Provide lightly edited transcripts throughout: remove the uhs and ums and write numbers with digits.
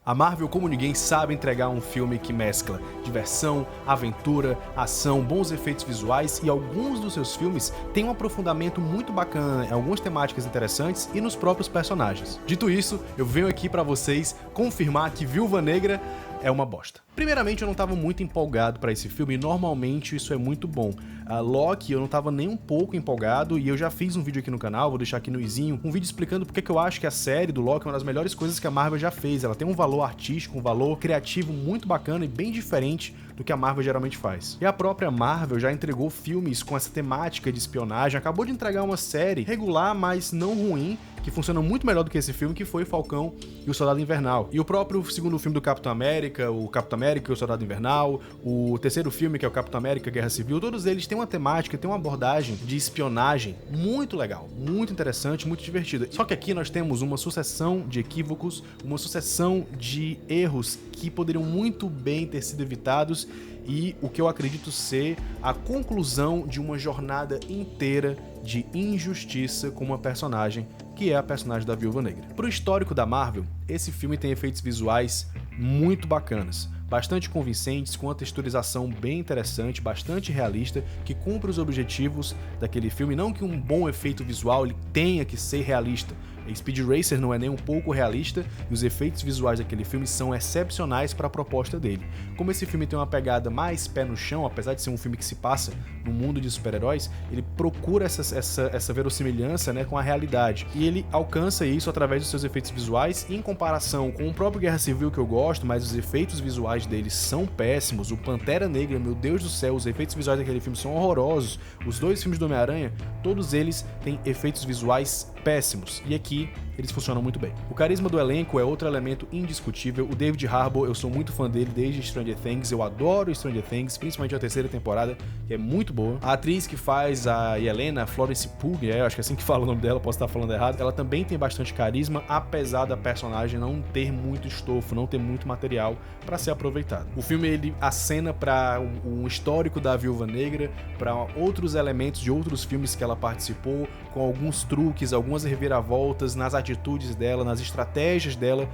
A Marvel, como ninguém, sabe entregar um filme que mescla diversão, aventura, ação, bons efeitos visuais e alguns dos seus filmes têm um aprofundamento muito bacana em algumas temáticas interessantes e nos próprios personagens. Dito isso, eu venho aqui pra vocês confirmar que Viúva Negra é uma bosta. Primeiramente, eu não tava muito empolgado pra esse filme e normalmente isso é muito bom. A Loki, eu não tava nem um pouco empolgado e eu já fiz um vídeo aqui no canal, vou deixar aqui no izinho, um vídeo explicando porque que eu acho que a série do Loki é uma das melhores coisas que a Marvel já fez. Ela tem um valor artístico, um valor criativo muito bacana e bem diferente do que a Marvel geralmente faz. E a própria Marvel já entregou filmes com essa temática de espionagem, acabou de entregar uma série regular, mas não ruim, que funciona muito melhor do que esse filme, que foi Falcão e o Soldado Invernal. E o próprio segundo filme do Capitão América, o Capitão América e o Soldado Invernal, o terceiro filme, que é o Capitão América Guerra Civil, todos eles têm uma temática, têm uma abordagem de espionagem muito legal, muito interessante, muito divertida. Só que aqui nós temos uma sucessão de equívocos, uma sucessão de erros que poderiam muito bem ter sido evitados e o que eu acredito ser a conclusão de uma jornada inteira de injustiça com uma personagem que é a personagem da Viúva Negra. Pro histórico da Marvel, esse filme tem efeitos visuais muito bacanas, bastante convincentes, com uma texturização bem interessante, bastante realista, que cumpre os objetivos daquele filme. Não que um bom efeito visual ele tenha que ser realista. Speed Racer não é nem um pouco realista e os efeitos visuais daquele filme são excepcionais para a proposta dele. Como esse filme tem uma pegada mais pé no chão, apesar de ser um filme que se passa no mundo de super-heróis, ele procura essa verossimilhança, né, com a realidade. E ele alcança isso através dos seus efeitos visuais. E em comparação com o próprio Guerra Civil, que eu gosto, mas os efeitos visuais dele são péssimos. O Pantera Negra, meu Deus do céu, os efeitos visuais daquele filme são horrorosos. Os dois filmes do Homem-Aranha, todos eles têm efeitos visuais péssimos. E aqui eles funcionam muito bem. O carisma do elenco é outro elemento indiscutível. O David Harbour, eu sou muito fã dele desde Stranger Things. Eu adoro Stranger Things, principalmente a terceira temporada, que é muito boa. A atriz que faz a Yelena, Florence Pugh, eu acho que é assim que fala o nome dela, posso estar falando errado, ela também tem bastante carisma, apesar da personagem não ter muito estofo, não ter muito material para ser aproveitado. O filme ele acena para um histórico da Viúva Negra, para outros elementos de outros filmes que ela participou, com alguns truques, algumas reviravoltas nas atitudes dela, nas estratégias dela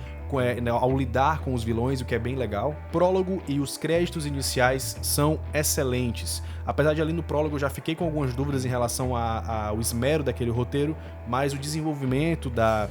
ao lidar com os vilões, o que é bem legal. O prólogo e os créditos iniciais são excelentes. Apesar de ali no prólogo eu já fiquei com algumas dúvidas em relação ao esmero daquele roteiro, mas o desenvolvimento da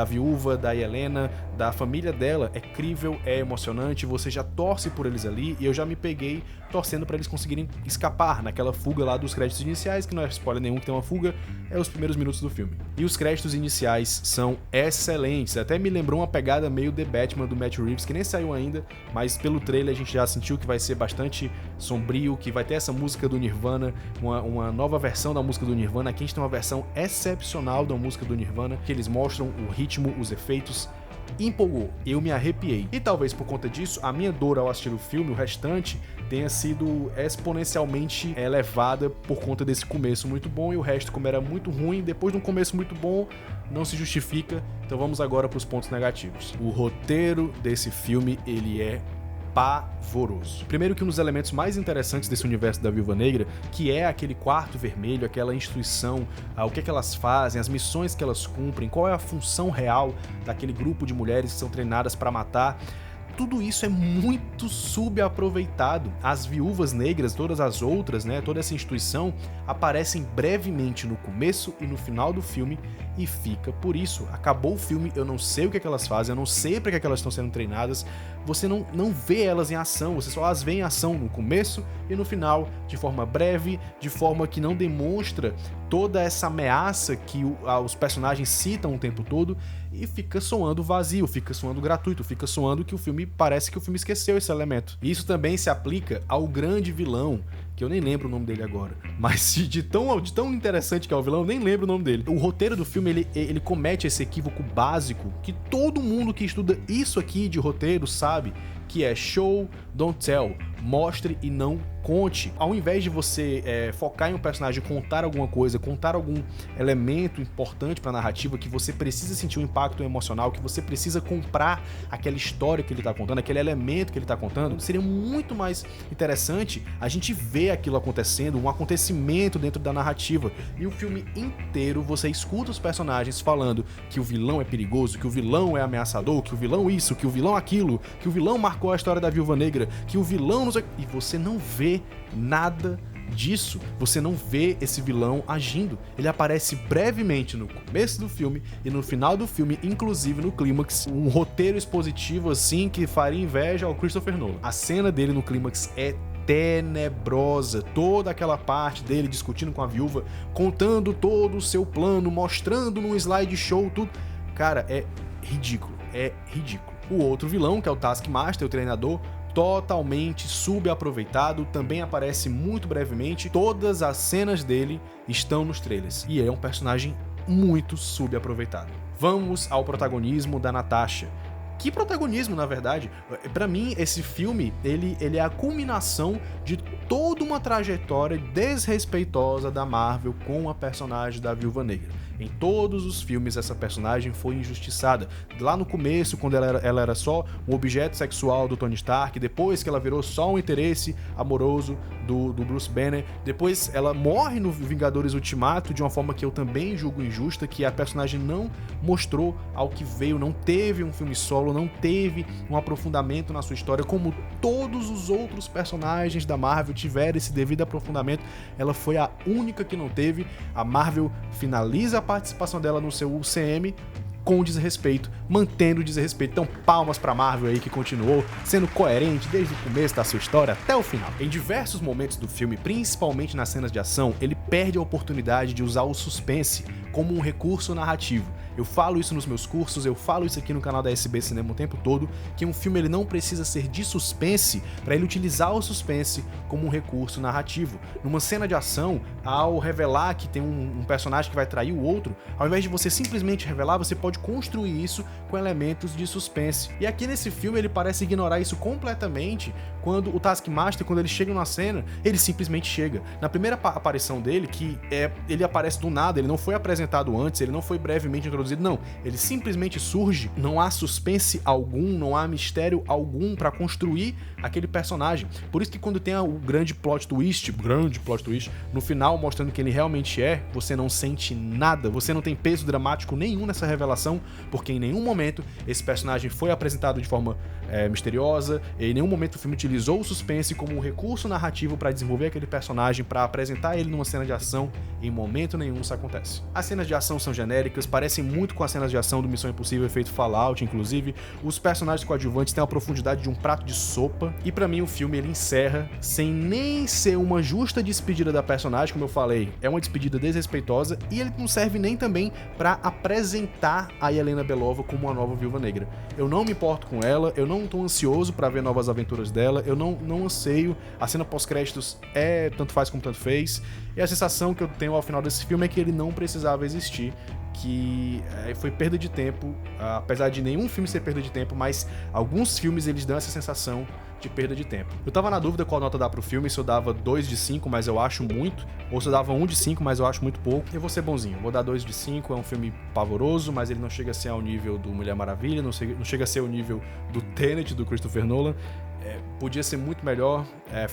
viúva, da Yelena, da família dela é crível, é emocionante, você já torce por eles ali e eu já me peguei torcendo para eles conseguirem escapar naquela fuga lá dos créditos iniciais, que não é spoiler nenhum que tem uma fuga, é os primeiros minutos do filme. E os créditos iniciais são excelentes, até me lembrou uma pegada meio The Batman do Matt Reeves, que nem saiu ainda, mas pelo trailer a gente já sentiu que vai ser bastante sombrio, que vai ter essa música do Nirvana, uma nova versão da música do Nirvana. Aqui a gente tem uma versão excepcional da música do Nirvana, que eles mostram o ritmo, os efeitos. Empolgou, eu me arrepiei. E talvez por conta disso, a minha dor ao assistir o filme, o restante, tenha sido exponencialmente elevada por conta desse começo muito bom e o resto, como era muito ruim, depois de um começo muito bom, não se justifica. Então vamos agora para os pontos negativos. O roteiro desse filme, ele é pavoroso. Primeiro que um dos elementos mais interessantes desse universo da Viúva Negra, que é aquele quarto vermelho, aquela instituição, o que é que elas fazem, as missões que elas cumprem, qual é a função real daquele grupo de mulheres que são treinadas para matar. Tudo isso é muito subaproveitado. As viúvas negras, todas as outras, né, toda essa instituição, aparecem brevemente no começo e no final do filme e fica por isso. Acabou o filme, eu não sei o que é que elas fazem, eu não sei para que é que elas estão sendo treinadas, você não vê elas em ação, você só as vê em ação no começo e no final, de forma breve, de forma que não demonstra toda essa ameaça que os personagens citam o tempo todo e fica soando vazio, fica soando gratuito, fica soando que o filme parece que o filme esqueceu esse elemento. E isso também se aplica ao grande vilão, que eu nem lembro o nome dele agora, mas de tão interessante que é o vilão, eu nem lembro o nome dele. O roteiro do filme, ele comete esse equívoco básico que todo mundo que estuda isso aqui de roteiro sabe, que é show, don't tell, mostre e não conte. Ao invés de você focar em um personagem, contar alguma coisa, contar algum elemento importante pra narrativa, que você precisa sentir um impacto emocional, que você precisa comprar aquela história que ele tá contando, aquele elemento que ele tá contando, seria muito mais interessante a gente ver vê aquilo acontecendo, um acontecimento dentro da narrativa. E o filme inteiro você escuta os personagens falando que o vilão é perigoso, que o vilão é ameaçador, que o vilão isso, que o vilão aquilo, que o vilão marcou a história da Viúva Negra, que o vilão não sei... E você não vê nada disso, você não vê esse vilão agindo. Ele aparece brevemente no começo do filme e no final do filme, inclusive no clímax, um roteiro expositivo assim que faria inveja ao Christopher Nolan. A cena dele no clímax é tenebrosa, toda aquela parte dele discutindo com a viúva, contando todo o seu plano, mostrando num slideshow tudo. Cara, é ridículo, é ridículo. O outro vilão, que é o Taskmaster, o treinador, totalmente subaproveitado, também aparece muito brevemente. Todas as cenas dele estão nos trailers e é um personagem muito subaproveitado. Vamos ao protagonismo da Natasha. Que protagonismo, na verdade? Pra mim, esse filme, ele é a culminação de toda uma trajetória desrespeitosa da Marvel com a personagem da Viúva Negra. Em todos os filmes, essa personagem foi injustiçada. Lá no começo, quando ela era só um objeto sexual do Tony Stark, depois que ela virou só um interesse amoroso do Bruce Banner, depois ela morre no Vingadores Ultimato de uma forma que eu também julgo injusta, que a personagem não mostrou ao que veio, não teve um filme solo, não teve um aprofundamento na sua história, como todos os outros personagens da Marvel tiveram esse devido aprofundamento. Ela foi a única que não teve. A Marvel finaliza a participação dela no seu UCM com desrespeito, mantendo o desrespeito. Então, palmas pra Marvel aí, que continuou sendo coerente desde o começo da sua história até o final. Em diversos momentos do filme, principalmente nas cenas de ação, ele perde a oportunidade de usar o suspense como um recurso narrativo. Eu falo isso nos meus cursos, eu falo isso aqui no canal da SB Cinema o tempo todo, que um filme ele não precisa ser de suspense para ele utilizar o suspense como um recurso narrativo. Numa cena de ação, ao revelar que tem um personagem que vai trair o outro, ao invés de você simplesmente revelar, você pode construir isso com elementos de suspense. E aqui nesse filme ele parece ignorar isso completamente quando o Taskmaster, quando ele chega na cena, ele simplesmente chega. Na primeira aparição dele, ele aparece do nada, ele não foi apresentado antes, ele não foi brevemente introduzido, não. Ele simplesmente surge, não há suspense algum, não há mistério algum pra construir aquele personagem. Por isso que quando tem o grande plot twist no final mostrando quem ele realmente é, você não sente nada, você não tem peso dramático nenhum nessa revelação, porque em nenhum momento esse personagem foi apresentado de forma misteriosa, e em nenhum momento o filme utilizou o suspense como um recurso narrativo para desenvolver aquele personagem, para apresentar ele numa cena de ação. Em momento nenhum isso acontece. As cenas de ação são genéricas, parecem muito com as cenas de ação do Missão Impossível efeito Fallout, inclusive. Os personagens coadjuvantes têm a profundidade de um prato de sopa, e pra mim o filme ele encerra sem nem ser uma justa despedida da personagem, como eu falei, é uma despedida desrespeitosa, e ele não serve nem também pra apresentar a Yelena Belova como uma nova Viúva Negra. Eu não me importo com ela, eu não tô ansioso pra ver novas aventuras dela, eu não anseio, a cena pós-créditos tanto faz como tanto fez, e a sensação que eu tenho ao final desse filme é que ele não precisava existir, que foi perda de tempo, apesar de nenhum filme ser perda de tempo, mas alguns filmes eles dão essa sensação de perda de tempo. Eu tava na dúvida qual nota dar pro filme, se eu dava 2 de 5, mas eu acho muito, ou se eu dava 1 de 5, mas eu acho muito pouco. Eu vou ser bonzinho, vou dar 2 de 5, é um filme pavoroso, mas ele não chega a ser ao nível do Mulher Maravilha, não chega a ser ao nível do Tenet, do Christopher Nolan. Podia ser muito melhor,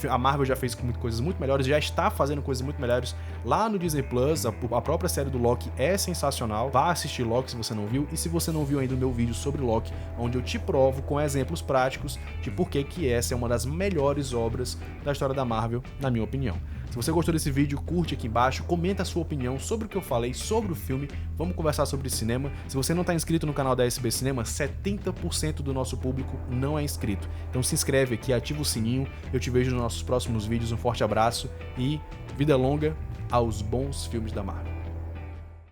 a Marvel já fez coisas muito melhores, já está fazendo coisas muito melhores lá no Disney Plus, a própria série do Loki é sensacional, vá assistir Loki se você não viu, e se você não viu ainda o meu vídeo sobre Loki, onde eu te provo com exemplos práticos de por que essa é uma das melhores obras da história da Marvel, na minha opinião. Se você gostou desse vídeo, curte aqui embaixo, comenta a sua opinião sobre o que eu falei sobre o filme, vamos conversar sobre cinema. Se você não está inscrito no canal da SB Cinema, 70% do nosso público não é inscrito. Então se inscreve aqui, ativa o sininho, eu te vejo nos nossos próximos vídeos, um forte abraço e vida longa aos bons filmes da Marvel.